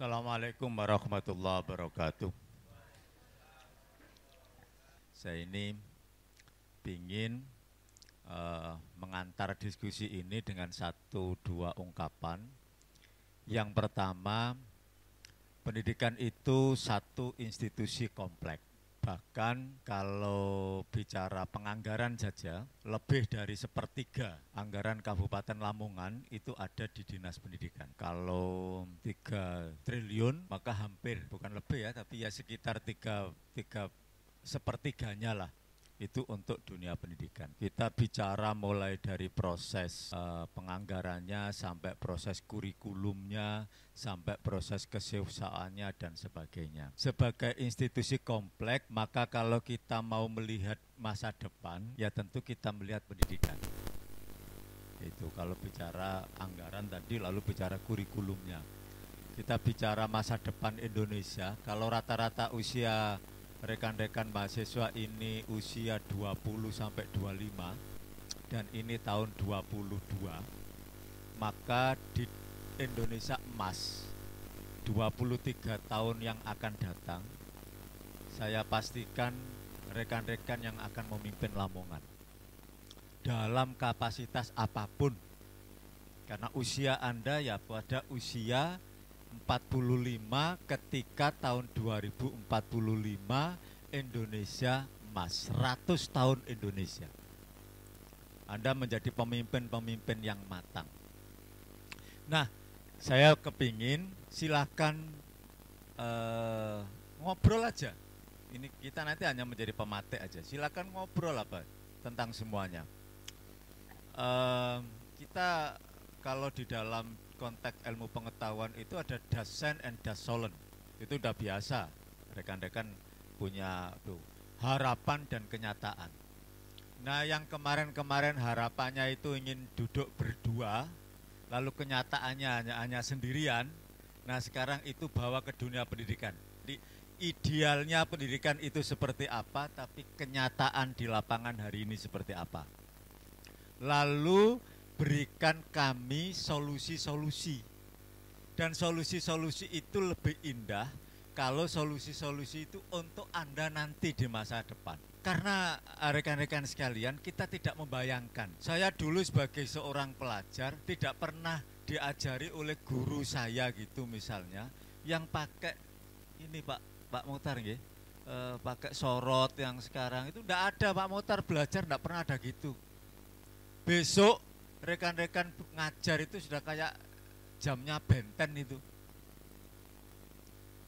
Assalamualaikum warahmatullahi wabarakatuh. Saya ini ingin mengantar diskusi ini dengan satu dua ungkapan. Yang pertama, pendidikan itu satu institusi kompleks. Bahkan kalau bicara penganggaran saja, lebih dari sepertiga anggaran Kabupaten Lamongan itu ada di Dinas Pendidikan. Kalau 3 triliun, maka hampir, bukan lebih ya, tapi ya sekitar 3 sepertiganya lah. Itu untuk dunia pendidikan. Kita bicara mulai dari proses penganggarannya, sampai proses kurikulumnya, sampai proses kesehusaaannya dan sebagainya. Sebagai institusi kompleks, maka kalau kita mau melihat masa depan, ya tentu kita melihat pendidikan. Itu kalau bicara anggaran tadi, lalu bicara kurikulumnya. Kita bicara masa depan Indonesia, kalau rata-rata usia rekan-rekan mahasiswa ini usia 20 sampai 25 dan ini tahun 22, maka di Indonesia emas 23 tahun yang akan datang, saya pastikan rekan-rekan yang akan memimpin Lamongan dalam kapasitas apapun, karena usia Anda ya pada usia 45 ketika tahun 2045 Indonesia emas, 100 tahun Indonesia. Anda menjadi pemimpin-pemimpin yang matang. Nah, saya kepingin silahkan ngobrol aja. Ini kita nanti hanya menjadi pematik aja. Silahkan ngobrol apa tentang semuanya. Kita kalau di dalam konteks ilmu pengetahuan itu ada Dasein and Dassollen. Itu udah biasa. Rekan-rekan punya tuh, harapan dan kenyataan. Nah, yang kemarin-kemarin harapannya itu ingin duduk berdua, lalu kenyataannya hanya sendirian. Nah, sekarang itu bawa ke dunia pendidikan. Jadi, idealnya pendidikan itu seperti apa, tapi kenyataan di lapangan hari ini seperti apa. Lalu berikan kami solusi-solusi. Dan solusi-solusi itu lebih indah kalau solusi-solusi itu untuk Anda nanti di masa depan. Karena rekan-rekan sekalian, kita tidak membayangkan. Saya dulu sebagai seorang pelajar tidak pernah diajari oleh guru saya gitu misalnya, yang pakai ini Pak Muhtar nggih, pakai sorot yang sekarang itu tidak ada. Pak Muhtar belajar tidak pernah ada gitu. Besok rekan-rekan ngajar itu sudah kayak jamnya benten itu.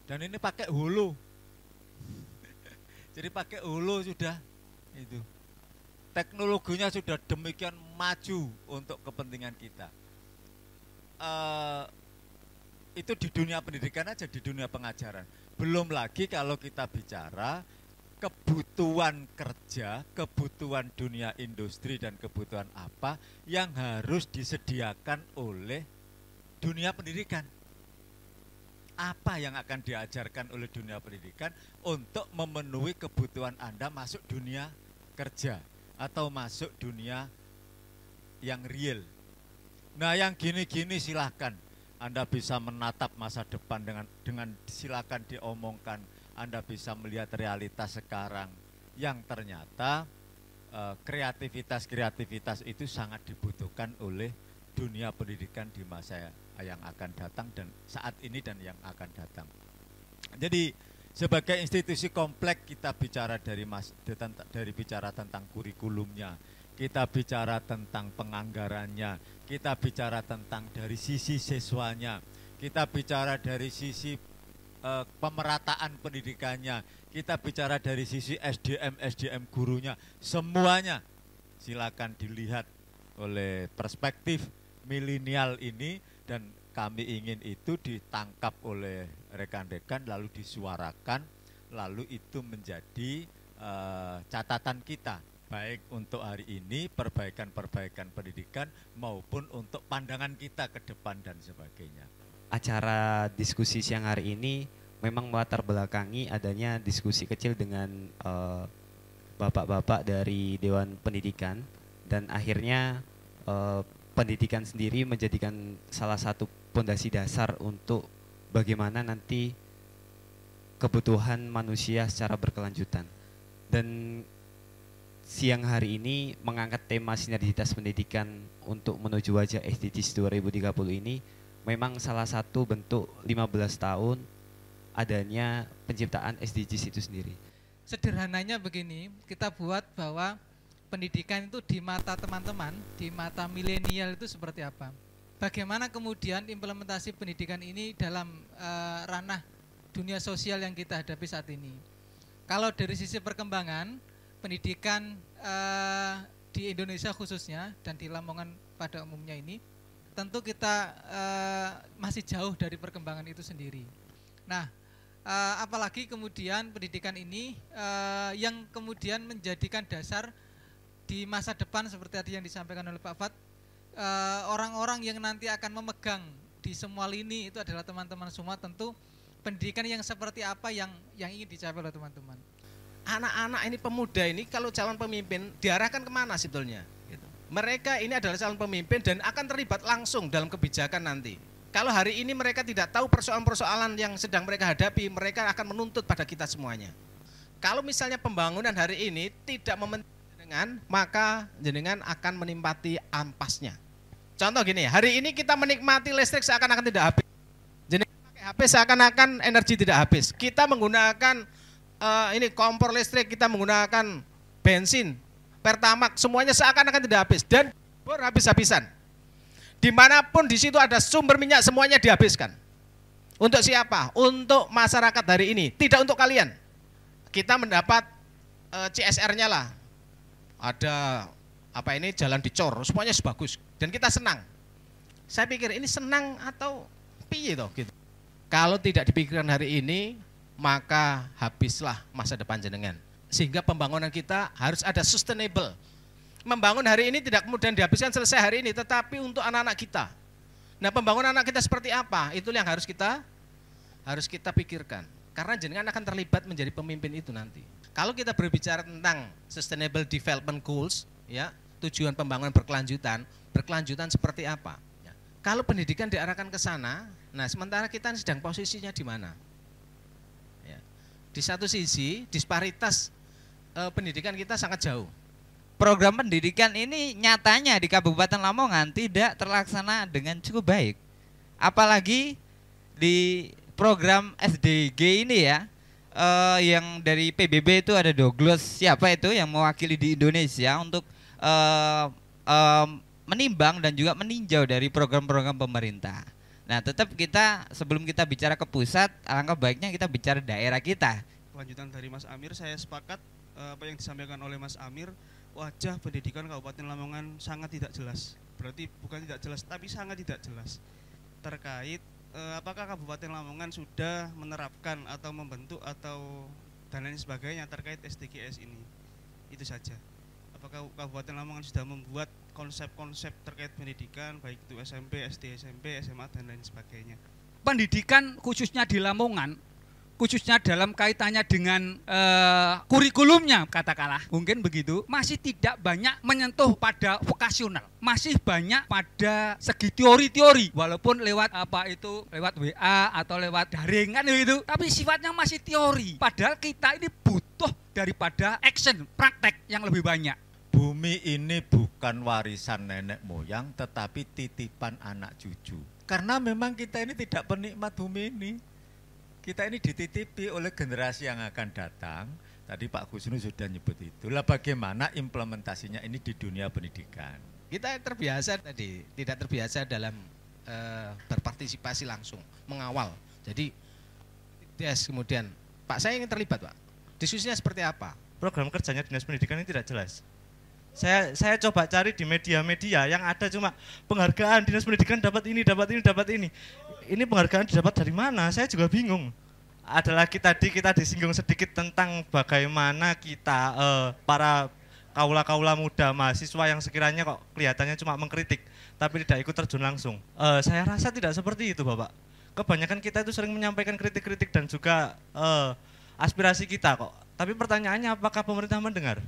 Dan ini pakai hulu. Jadi pakai hulu sudah itu. Teknologinya sudah demikian maju untuk kepentingan kita. Itu di dunia pendidikan aja, di dunia pengajaran. Belum lagi kalau kita bicara kebutuhan kerja, kebutuhan dunia industri dan kebutuhan apa yang harus disediakan oleh dunia pendidikan. Apa yang akan diajarkan oleh dunia pendidikan untuk memenuhi kebutuhan Anda masuk dunia kerja atau masuk dunia yang real. Nah, yang gini-gini silahkan Anda bisa menatap masa depan dengan silakan diomongkan. Anda bisa melihat realitas sekarang yang ternyata kreativitas itu sangat dibutuhkan oleh dunia pendidikan di masa yang akan datang dan saat ini dan yang akan datang. Jadi sebagai institusi kompleks kita bicara dari bicara tentang kurikulumnya, kita bicara tentang penganggarannya, kita bicara tentang dari sisi siswanya, kita bicara dari sisi pemerataan pendidikannya, kita bicara dari sisi SDM gurunya, semuanya silakan dilihat oleh perspektif milenial ini, dan kami ingin itu ditangkap oleh rekan-rekan lalu disuarakan, lalu itu menjadi catatan kita baik untuk hari ini, perbaikan pendidikan maupun untuk pandangan kita ke depan dan sebagainya. Acara diskusi siang hari ini memang melatar belakangi adanya diskusi kecil dengan bapak-bapak dari Dewan Pendidikan, dan akhirnya pendidikan sendiri menjadikan salah satu pondasi dasar untuk bagaimana nanti kebutuhan manusia secara berkelanjutan. Dan siang hari ini mengangkat tema sinergitas pendidikan untuk menuju wajah SDGs 2030 ini memang salah satu bentuk 15 tahun adanya penciptaan SDGs itu sendiri. Sederhananya begini, kita buat bahwa pendidikan itu di mata teman-teman, di mata milenial itu seperti apa. Bagaimana kemudian implementasi pendidikan ini dalam ranah dunia sosial yang kita hadapi saat ini. Kalau dari sisi perkembangan, pendidikan di Indonesia khususnya dan di Lamongan pada umumnya ini, tentu kita masih jauh dari perkembangan itu sendiri. Nah, apalagi kemudian pendidikan ini yang kemudian menjadikan dasar di masa depan seperti tadi yang disampaikan oleh Pak Fat, orang-orang yang nanti akan memegang di semua lini itu adalah teman-teman semua. Tentu pendidikan yang seperti apa yang ingin dicapai oleh teman-teman. Anak-anak ini, pemuda ini kalau calon pemimpin diarahkan kemana sebetulnya? Gitu. Mereka ini adalah calon pemimpin dan akan terlibat langsung dalam kebijakan nanti. Kalau hari ini mereka tidak tahu persoalan-persoalan yang sedang mereka hadapi, mereka akan menuntut pada kita semuanya. Kalau misalnya pembangunan hari ini tidak mementingkan jenengan, maka jenengan akan menimpati ampasnya. Contoh gini, hari ini kita menikmati listrik seakan-akan tidak habis. Jenengan pakai HP seakan-akan energi tidak habis. Kita menggunakan ini kompor listrik, kita menggunakan bensin, Pertamax, semuanya seakan-akan tidak habis dan habis-habisan. Dimanapun di situ ada sumber minyak, semuanya dihabiskan. Untuk siapa? Untuk masyarakat hari ini, tidak untuk kalian. Kita mendapat CSR-nya lah. Ada apa ini, jalan dicor, semuanya sebagus dan kita senang. Saya pikir ini senang atau piye toh gitu. Kalau tidak dipikirkan hari ini, maka habislah masa depan jenengan. Sehingga pembangunan kita harus ada sustainable. Membangun hari ini tidak kemudian dihabiskan selesai hari ini, tetapi untuk anak-anak kita. Nah, pembangunan anak kita seperti apa? Itu yang harus kita pikirkan. Karena jenengan akan terlibat menjadi pemimpin itu nanti. Kalau kita berbicara tentang sustainable development goals, ya, tujuan pembangunan berkelanjutan seperti apa? Ya. Kalau pendidikan diarahkan ke sana, nah sementara kita sedang posisinya di mana? Ya. Di satu sisi disparitas pendidikan kita sangat jauh. Program pendidikan ini nyatanya di Kabupaten Lamongan tidak terlaksana dengan cukup baik. Apalagi di program SDG ini ya, yang dari PBB itu ada Douglas, siapa itu yang mewakili di Indonesia untuk menimbang dan juga meninjau dari program-program pemerintah. Nah, tetap kita sebelum kita bicara ke pusat, alangkah baiknya kita bicara daerah kita. Lanjutan dari Mas Amir, saya sepakat apa yang disampaikan oleh Mas Amir. Wajah pendidikan Kabupaten Lamongan sangat tidak jelas. Berarti bukan tidak jelas, tapi sangat tidak jelas. Terkait apakah Kabupaten Lamongan sudah menerapkan atau membentuk atau dan lain sebagainya terkait SDGs ini. Itu saja. Apakah Kabupaten Lamongan sudah membuat konsep-konsep terkait pendidikan baik itu SMP, SD, SMP, SMA dan lain sebagainya? Pendidikan khususnya di Lamongan, khususnya dalam kaitannya dengan kurikulumnya katakanlah, mungkin begitu, masih tidak banyak menyentuh pada vokasional, masih banyak pada segi teori-teori, walaupun lewat lewat WA atau lewat daring kan gitu, tapi sifatnya masih teori, padahal kita ini butuh daripada action, praktek yang lebih banyak. Bumi ini bukan warisan nenek moyang, tetapi titipan anak cucu. Karena memang kita ini tidak penikmat bumi ini. Kita ini dititipi oleh generasi yang akan datang. Tadi Pak Kusnu sudah nyebut itu. Lah bagaimana implementasinya ini di dunia pendidikan? Kita terbiasa tadi, tidak terbiasa dalam berpartisipasi langsung, mengawal. Jadi, yes, kemudian, Pak saya ingin terlibat Pak. Diskusinya seperti apa? Program kerjanya Dinas Pendidikan ini tidak jelas. Saya coba cari di media-media yang ada cuma penghargaan Dinas Pendidikan dapat ini, dapat ini, dapat ini. Ini penghargaan didapat dari mana? Saya juga bingung. Ada lagi tadi kita disinggung sedikit tentang bagaimana kita para kaula-kaula muda mahasiswa yang sekiranya kok kelihatannya cuma mengkritik tapi tidak ikut terjun langsung. Saya rasa tidak seperti itu Bapak. Kebanyakan kita itu sering menyampaikan kritik-kritik dan juga aspirasi kita kok. Tapi pertanyaannya apakah pemerintah mendengar?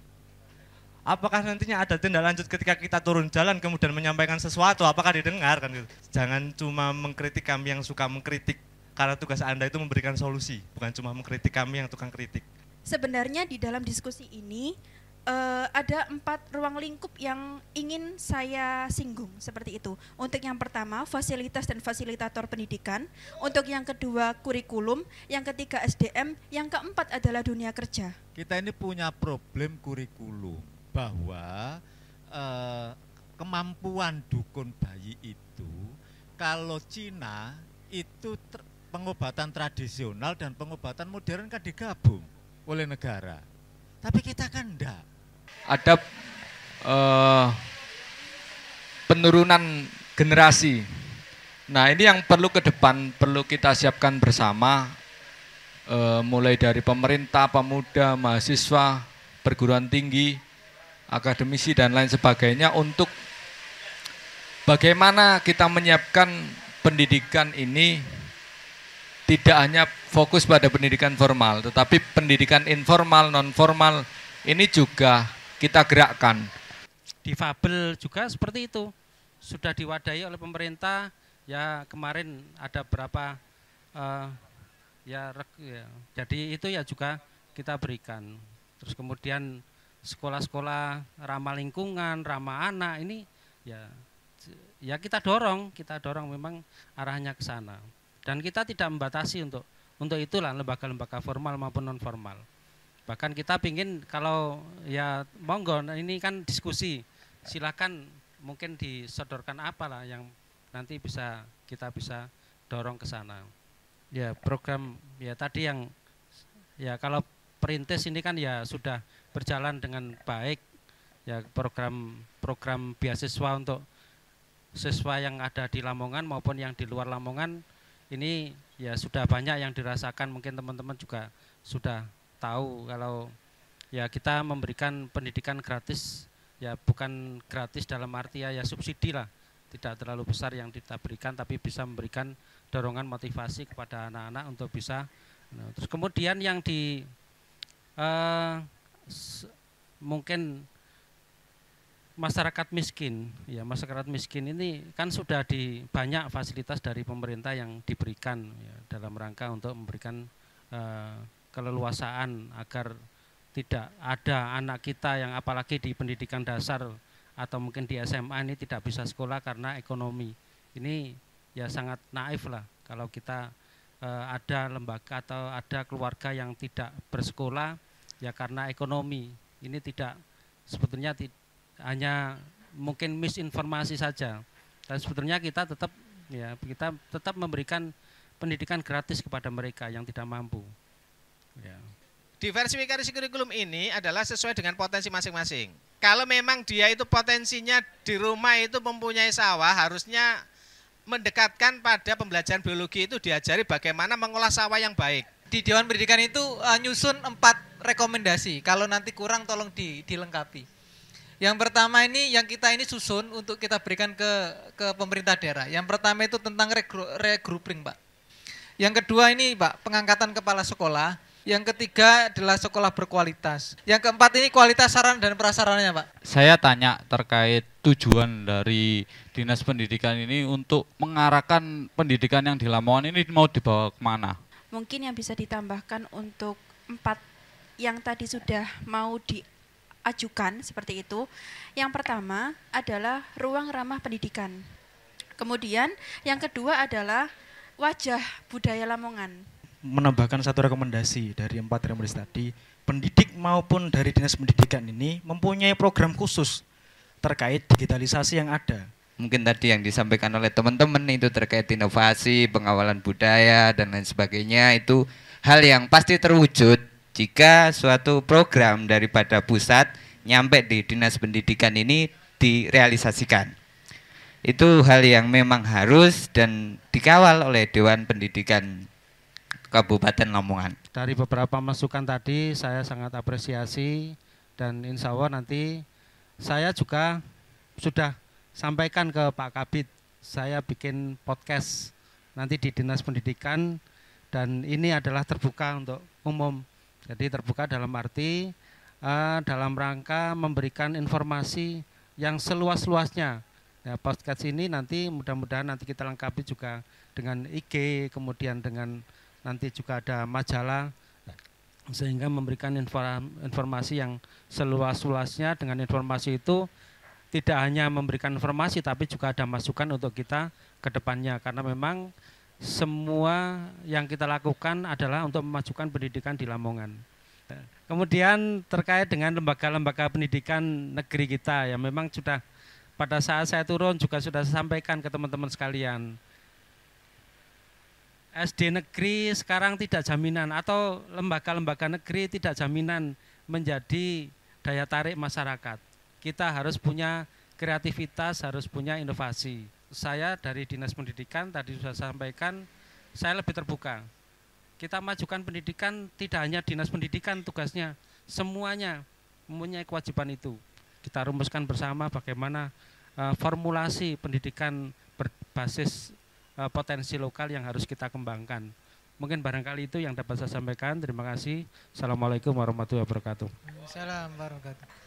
Apakah nantinya ada tindak lanjut ketika kita turun jalan kemudian menyampaikan sesuatu, apakah didengar kan gitu. Jangan cuma mengkritik kami yang suka mengkritik, karena tugas Anda itu memberikan solusi, bukan cuma mengkritik kami yang tukang kritik. Sebenarnya di dalam diskusi ini ada 4 ruang lingkup yang ingin saya singgung seperti itu. Untuk yang pertama, fasilitas dan fasilitator pendidikan. Untuk yang kedua, kurikulum. Yang ketiga, SDM. Yang keempat adalah dunia kerja. Kita ini punya problem kurikulum, bahwa kemampuan dukun bayi itu, kalau Cina itu pengobatan tradisional dan pengobatan modern kan digabung oleh negara. Tapi kita kan enggak. Ada penurunan generasi. Nah ini yang perlu ke depan, perlu kita siapkan bersama, mulai dari pemerintah, pemuda, mahasiswa, perguruan tinggi, akademisi dan lain sebagainya, untuk bagaimana kita menyiapkan pendidikan ini tidak hanya fokus pada pendidikan formal, tetapi pendidikan informal, non formal ini juga kita gerakkan. Difabel juga seperti itu, sudah diwadahi oleh pemerintah. Ya kemarin ada berapa jadi itu ya juga kita berikan. Terus kemudian sekolah-sekolah ramah lingkungan, ramah anak ini ya kita dorong memang arahnya ke sana. Dan kita tidak membatasi untuk itulah lembaga-lembaga formal maupun non formal. Bahkan kita pingin kalau ya monggo, ini kan diskusi, silakan mungkin disodorkan apalah yang nanti kita bisa dorong ke sana. Ya program ya tadi yang ya kalau perintis ini kan ya sudah berjalan dengan baik, ya program beasiswa untuk siswa yang ada di Lamongan maupun yang di luar Lamongan ini ya sudah banyak yang dirasakan. Mungkin teman-teman juga sudah tahu kalau ya kita memberikan pendidikan gratis, ya bukan gratis dalam arti ya subsidi lah, tidak terlalu besar yang kita berikan, tapi bisa memberikan dorongan motivasi kepada anak-anak untuk bisa. Terus kemudian yang di mungkin masyarakat miskin, ya masyarakat miskin ini kan sudah banyak fasilitas dari pemerintah yang diberikan ya, dalam rangka untuk memberikan keleluasaan agar tidak ada anak kita yang apalagi di pendidikan dasar atau mungkin di SMA ini tidak bisa sekolah karena ekonomi. Ini ya sangat naif lah kalau kita ada lembaga atau ada keluarga yang tidak bersekolah ya karena ekonomi. Ini tidak, sebetulnya hanya mungkin misinformasi saja. Dan sebetulnya kita tetap memberikan pendidikan gratis kepada mereka yang tidak mampu. Ya. Diversifikasi kurikulum ini adalah sesuai dengan potensi masing-masing. Kalau memang dia itu potensinya di rumah itu mempunyai sawah, harusnya mendekatkan pada pembelajaran biologi itu diajari bagaimana mengolah sawah yang baik. Di Dewan Pendidikan itu nyusun 4 rekomendasi. Kalau nanti kurang tolong dilengkapi. Yang pertama ini yang kita ini susun untuk kita berikan ke pemerintah daerah. Yang pertama itu tentang regrouping, Pak. Yang kedua ini, Pak, pengangkatan kepala sekolah. Yang ketiga adalah sekolah berkualitas. Yang keempat ini kualitas sarana dan prasarananya, Pak. Saya tanya terkait tujuan dari Dinas Pendidikan ini untuk mengarahkan pendidikan yang di Lamongan ini mau dibawa kemana? Mungkin yang bisa ditambahkan untuk 4 yang tadi sudah mau diajukan seperti itu. Yang pertama adalah ruang ramah pendidikan. Kemudian yang kedua adalah wajah budaya Lamongan. Menambahkan satu rekomendasi dari 4 rekomendasi tadi, pendidik maupun dari Dinas Pendidikan ini mempunyai program khusus terkait digitalisasi yang ada. Mungkin tadi yang disampaikan oleh teman-teman itu terkait inovasi, pengawalan budaya, dan lain sebagainya, itu hal yang pasti terwujud jika suatu program daripada pusat nyampe di Dinas Pendidikan ini direalisasikan. Itu hal yang memang harus dan dikawal oleh Dewan Pendidikan Kabupaten Lamongan. Dari beberapa masukan tadi saya sangat apresiasi, dan insya Allah nanti saya juga sudah sampaikan ke Pak Kabid, saya bikin podcast nanti di Dinas Pendidikan, dan ini adalah terbuka untuk umum. Jadi terbuka dalam arti dalam rangka memberikan informasi yang seluas-luasnya. Ya, podcast ini nanti mudah-mudahan nanti kita lengkapi juga dengan IG, kemudian dengan nanti juga ada majalah, sehingga memberikan informasi yang seluas-luasnya. Dengan informasi itu tidak hanya memberikan informasi, tapi juga ada masukan untuk kita ke depannya, karena memang semua yang kita lakukan adalah untuk memajukan pendidikan di Lamongan. Kemudian terkait dengan lembaga-lembaga pendidikan negeri kita, ya memang sudah pada saat saya turun juga sudah saya sampaikan ke teman-teman sekalian. SD negeri sekarang tidak jaminan, atau lembaga-lembaga negeri tidak jaminan menjadi daya tarik masyarakat. Kita harus punya kreativitas, harus punya inovasi. Saya dari Dinas Pendidikan tadi sudah sampaikan, saya lebih terbuka. Kita majukan pendidikan, tidak hanya Dinas Pendidikan tugasnya, semuanya mempunyai kewajiban itu. Kita rumuskan bersama bagaimana formulasi pendidikan berbasis potensi lokal yang harus kita kembangkan. Mungkin barangkali itu yang dapat saya sampaikan. Terima kasih. Assalamualaikum warahmatullahi wabarakatuh. Assalamualaikum warahmatullahi wabarakatuh.